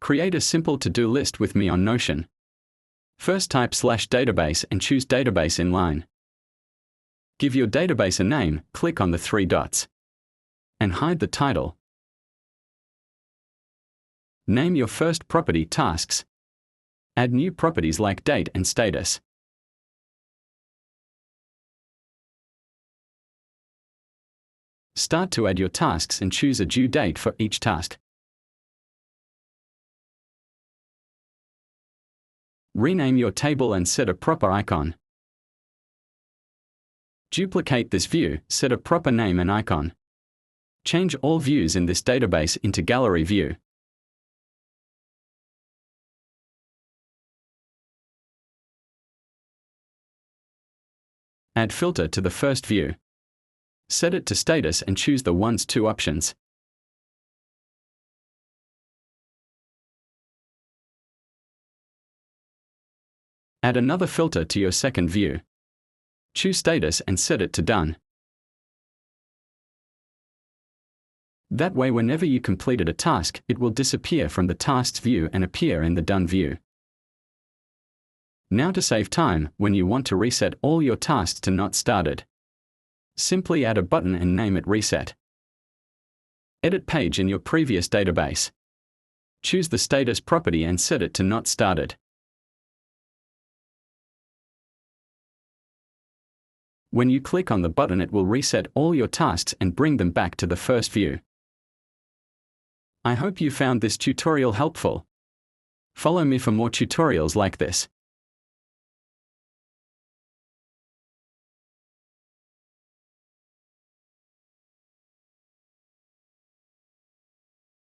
Create a simple to-do list with me on Notion. First type /database and choose database inline. Give your database a name, click on the 3 dots. And hide the title. Name your first property tasks. Add new properties like date and status. Start to add your tasks and choose a due date for each task. Rename your table and set a proper icon. Duplicate this view, set a proper name and icon. Change all views in this database into gallery view. Add filter to the first view. Set it to status and choose the 1-2 options. Add another filter to your second view. Choose status and set it to done. That way, whenever you completed a task, it will disappear from the tasks view and appear in the done view. Now to save time, when you want to reset all your tasks to not started, simply add a button and name it Reset. Edit page in your previous database. Choose the status property and set it to not started. When you click on the button, it will reset all your tasks and bring them back to the first view. I hope you found this tutorial helpful. Follow me for more tutorials like this.